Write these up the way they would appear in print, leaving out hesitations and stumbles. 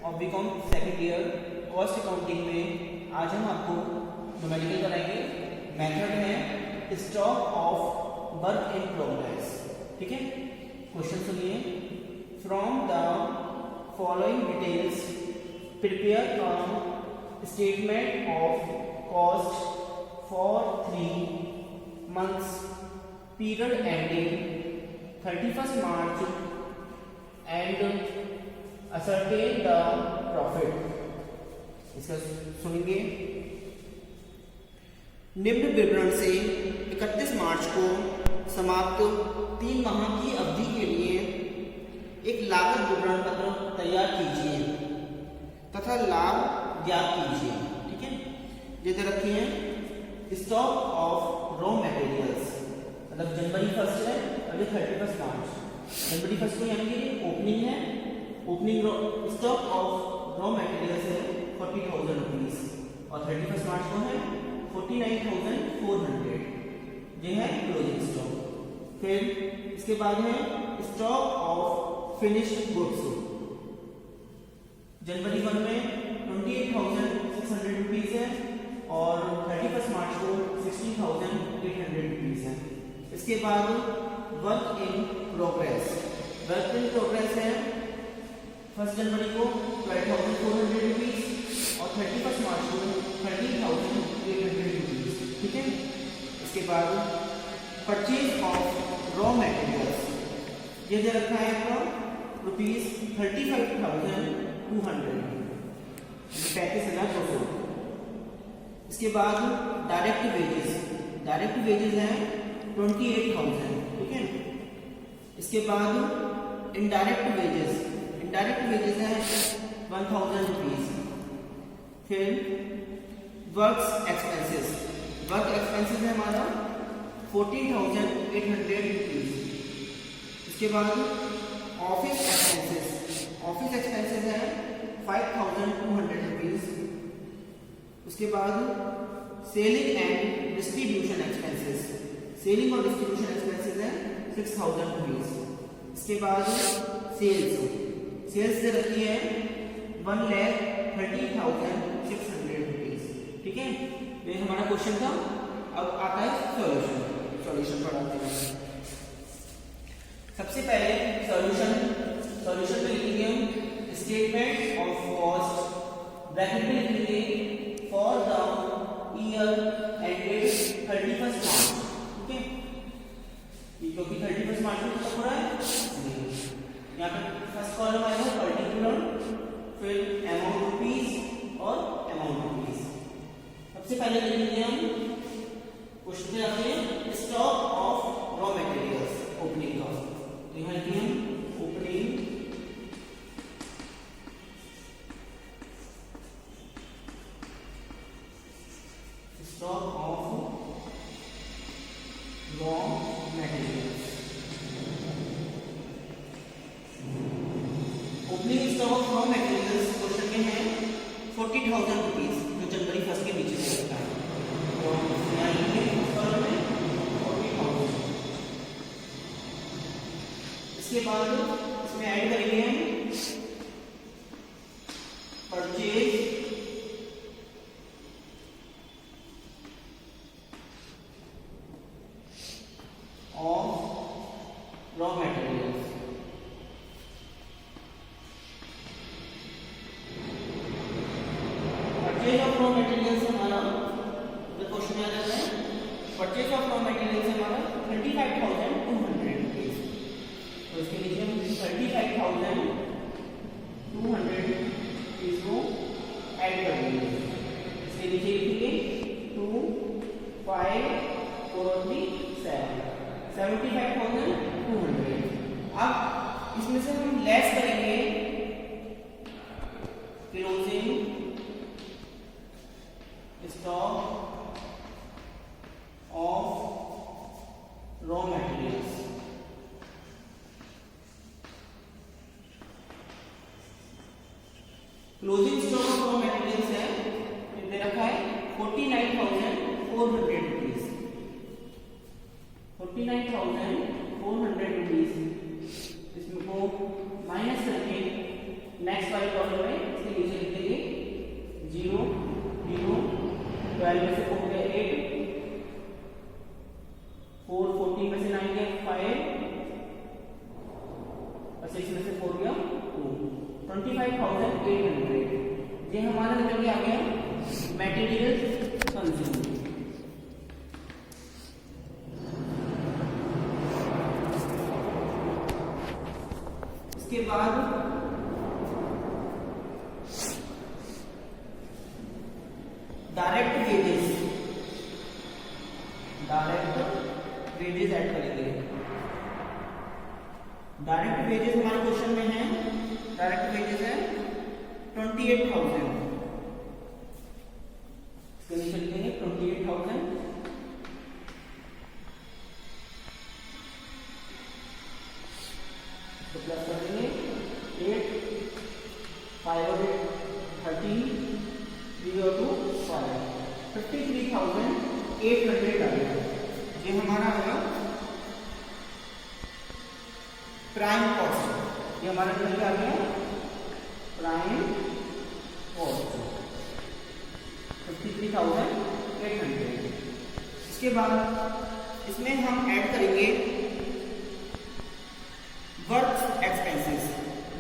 Of BCom second year cost accounting में आज हम आपको न्यूमेरिकल कराएंगे। मेथड है stock of work in progress. ठीक है, क्वेश्चन सुनिए। From the following details prepare statement of cost for 3 months period ending 31st March and ascertain the profit। इसका सुनेंगे। निम्न विवरण से 31 मार्च को समाप्त 3 माह की अवधि के लिए एक लागत विवरण पत्र तैयार कीजिए तथा लाभ ज्ञात कीजिए। ठीक है, जैसे रखी है स्टॉक ऑफ रॉ मटेरियल्स, मतलब जनवरी 1 है, अभी 31 मार्च। जनवरी 1 को यानी कि ओपनिंग है, opening stock of raw materials है 40,000 रुपीज और 31 मार्च को है 49,400। ये है क्लोजिंग स्टॉक। फिर इसके बाद है स्टॉक ऑफ फिनिश्ड गुड्स। जनवरी 1 में 28,600 रुपीज है और 31 मार्च को 16,800 रुपीज है। इसके बाद work in progress. Work in progress है 1 जनवरी को 12,400 रुपीज और 31 मार्च को 13,800 रुपीज। ठीक है, इसके बाद परचेज ऑफ रॉ मटेरियल्स, ये दे रखा है आपका रुपीज 35,200, 35,200। इसके बाद डायरेक्ट वेजेस, डायरेक्ट वेजेस है 28,000। ठीक है, इसके बाद इनडायरेक्ट वेजेस, इनडायरेक्ट वेजेस है 1,000 रुपीज। फिर वर्क्स एक्सपेंसेस, वर्क एक्सपेंसेस है हमारा 14,800 रुपीज। इसके बाद ऑफिस एक्सपेंसेस, ऑफिस एक्सपेंसेस है 5,200 रुपीज। उसके बाद selling and distribution expenses, selling और डिस्ट्रीब्यूशन एक्सपेंसेस है 6,000 रुपीज। इसके बाद सेल्स, सेल्स से रखी है 1,30,600 रुपीज। ठीक है, ये हमारा क्वेश्चन था। अब आता है सॉल्यूशन। सॉल्यूशन पढ़ाते हैं। सबसे पहले सॉल्यूशन पे लिखेंगे हम स्टेटमेंट ऑफ कॉस्ट, ब्रैकेट में लिखेंगे फॉर द ईयर एंडेड 31 मार्च। ठीक है, क्योंकि 31 मार्च को खत्म हो रहा है, यहाँ पे फर्स्ट कॉलम आएगा पर्टिकुलर, फिर अमाउंट रुपीज और अमाउंट रुपीज। सबसे पहले लिखेंगे हम क्वेश्चन में आते हैं stock of raw materials, opening का। तो यहाँ लिखिए हम opening stock of raw materials. Opening stock of raw materials question में है 40,000 रुपीज, जो जनवरी 1 के नीचे से होता है। तो यहाँ लिखिए उस कॉलम में 40,000। इसके बाद इसमें ऐड करेंगे हम purchase of raw materials. Purchase of raw materials हमारा क्वेश्चन में आ जाता है, परचेज ऑफ रॉ मटेरियल्स हमारा 35,200 रुपीज। तो इसके नीचे हम 35,200 रुपीज को ऐड कर देंगे। इसके नीचे लिखेंगे 2, 5, 4, 3, 7, 75,200। अब इसमें से हम लेस करेंगे closing stock of raw materials. Closing stock of raw materials है, दे रखा है 49,400 रुपीज। 49,400 रुपीज इसमें को माइनस करके नेक्स्ट वाले कॉलम में 65,800 ये हमारा निकल के आ गया मटेरियल कंज्यूम। इसके बाद डायरेक्ट वेजेस ऐड करेंगे। डायरेक्ट वेजेस हमारे क्वेश्चन में है, डायरेक्ट वेजेस है 28,000, इसको नीचे लिखेंगे 28,000 तो प्लस कर देंगे 8 5 और 13 3 और 2 5 53,800 आ गया। ये हमारा आएगा प्राइम कॉस्ट, ये हमारा निकल के आ गया प्राइम कॉस्ट 53,800। इसके बाद इसमें हम ऐड करेंगे वर्क एक्सपेंसेस।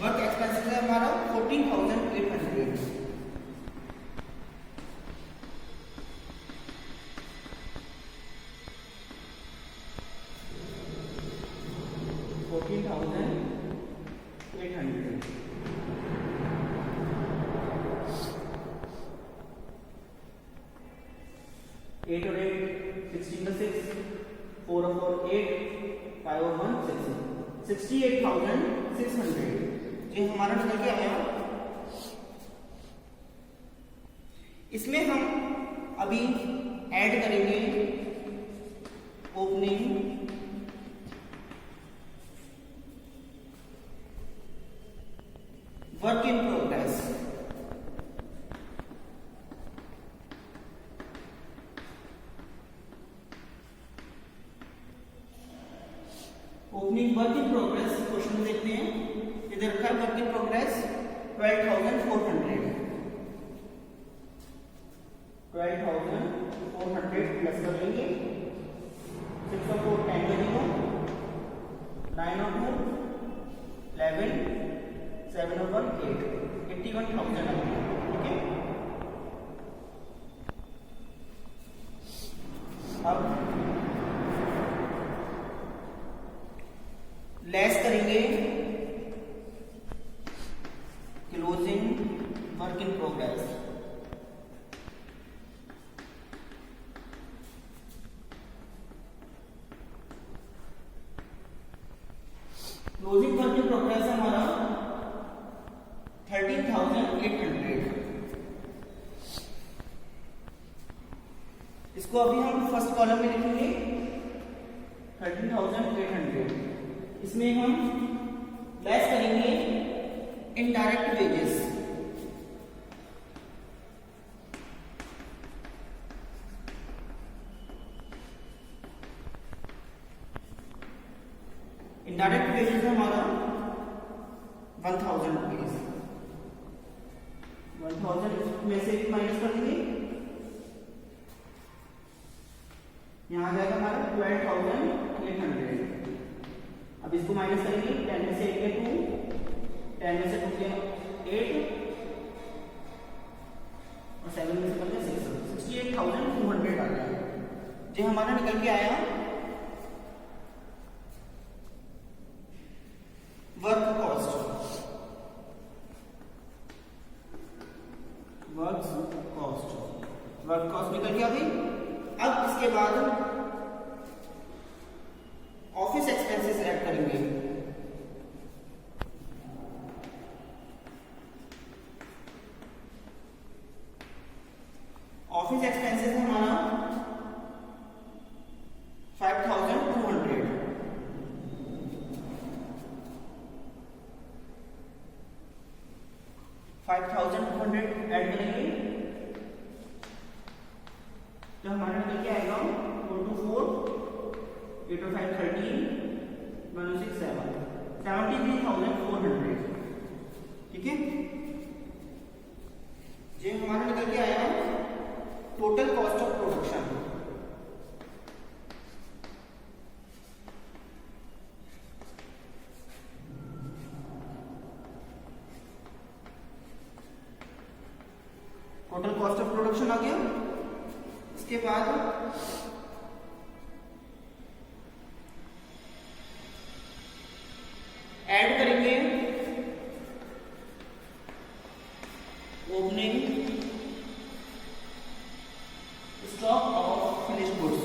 वर्क एक्सपेंसेस है हमारा 14,800। एट और 8 16 का 6 4 और 4 8 5 और 1 6 68,600 ये हमारा निकल के आया। इसमें हम अभी ऐड करेंगे opening work in progress. Opening work in progress question देखते हैं। इधर रखा है वर्क इन प्रोग्रेस 12,400 प्लस कर लेंगे 6 और 4 10 का 0 9 और 2 11 7 और 1 8 81,000 ठीक है। अब लेस करेंगे closing work in progress. Closing work in progress हमारा 13,800। इसको अभी हम फर्स्ट कॉलम में लिखेंगे 13,800। इसमें हम लेस करेंगे इनडायरेक्ट वेजेस। इनडायरेक्ट वेजेस है हमारा 1,000 रुपीज। 1,000 में से भी माइनस कर देंगे, यहां आ जाएगा हमारा 12,800। अब इसको माइनस करेंगे 10 में से 8 के 2 10 में से 2 के 8 और 7 में से 6 68,200 आ गया। जो हमारा निकल के आया वर्क कॉस्ट। वर्क कॉस्ट निकल गया भाई। अब इसके बाद ऑफिस एक्सपेंसेस ऐड करेंगे। ऑफिस एक्सपेंसेस है हमारा 5,200। 5,200 ऐड करेंगे तो हमारा निकल के आएगा 4 to 4 8 और 5 13 1 और 6 7 73,400 ठीक है। ये हमारा निकल के आया total cost of production. Total cost of production आ गया। इसके बाद ऐड करेंगे opening stock of finished goods.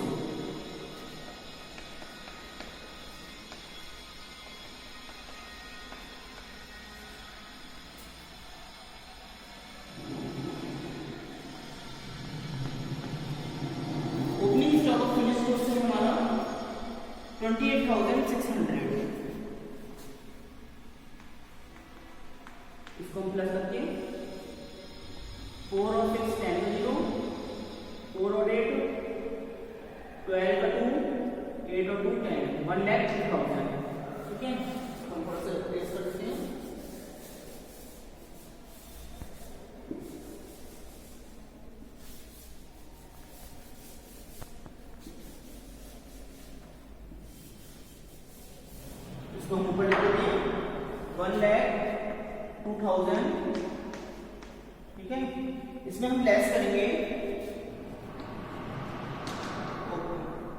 Opening stock of finished goods है हमारा 28,600। इसको हम प्लस करके 4 और 6 10 का 0, 4 और 8 12 का 2, 8 और 2 10, 1,02,000। ठीक है, हम थोड़ा सा रिप्लेस कर देते हैं। इसको हम ऊपर लिख देते हैं 1,02,000। ठीक है, इसमें हम लेस करेंगे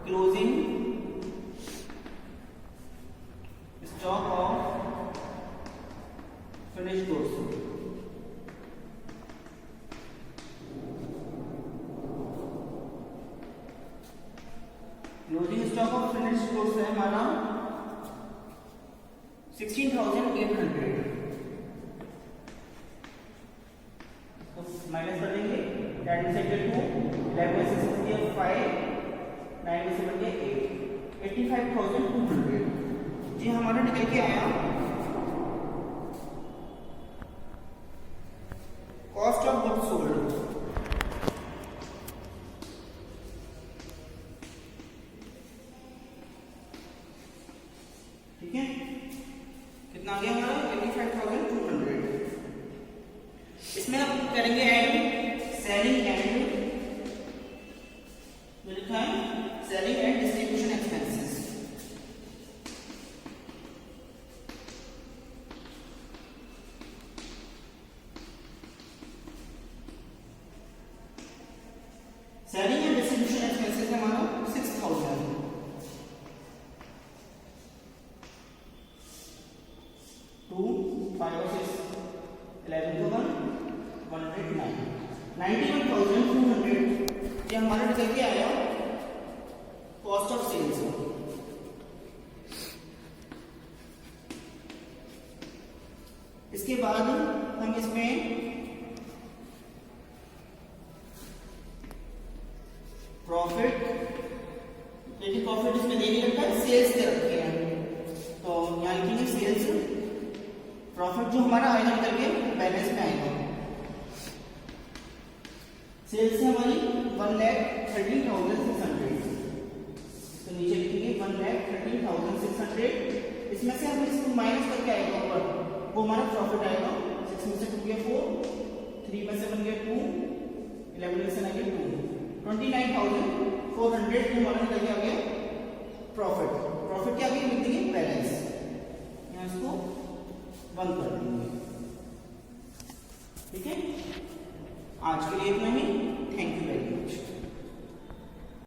closing stock of finished goods. Closing stock of finished goods है हमारा 16,800। माइनस कर देंगे, दैट इज इक्वल टू 11 में से 6 दिया 5, 9 में से बन गया 8, 85,200। ये हमारा निकल के आया कॉस्ट ऑफ गुड्स सोल्ड। ठीक है, कितना आ गया हमारा 85,200। इसमें हम करेंगे ऐड सेलिंग एंड, जो लिखा है selling and distribution expenses. Selling and distribution expenses है हमारा 6,000। टू 5 और 6 11 को 109 91,200। ये हमारा निकल के आया कॉस्ट ऑफ सेल्स। इसके बाद हम इसमें प्रॉफिट, देखिए प्रॉफिट इसमें दे नहीं रखा है, सेल्स दे रखे हैं, तो यहाँ लिखेंगे सेल्स। प्रॉफिट जो हमारा आएगा निकल के बैलेंस में आएगा। सेल्स है हमारी 1,13,600। तो नीचे लिखेंगे 1,13,600। इसमें से हम इसको माइनस करके आएगा ऊपर, वो हमारा प्रॉफिट आएगा। 6 में से 2 गया 4, 3 में से बन गया 2, 11 में से आ गया 2, 29,400 हमारा निकल के आ गया प्रॉफिट। प्रॉफिट क्या आगे लिख देंगे बैलेंस, यहाँ इसको बंद कर देंगे। ठीक है, आज के लिए इतना ही।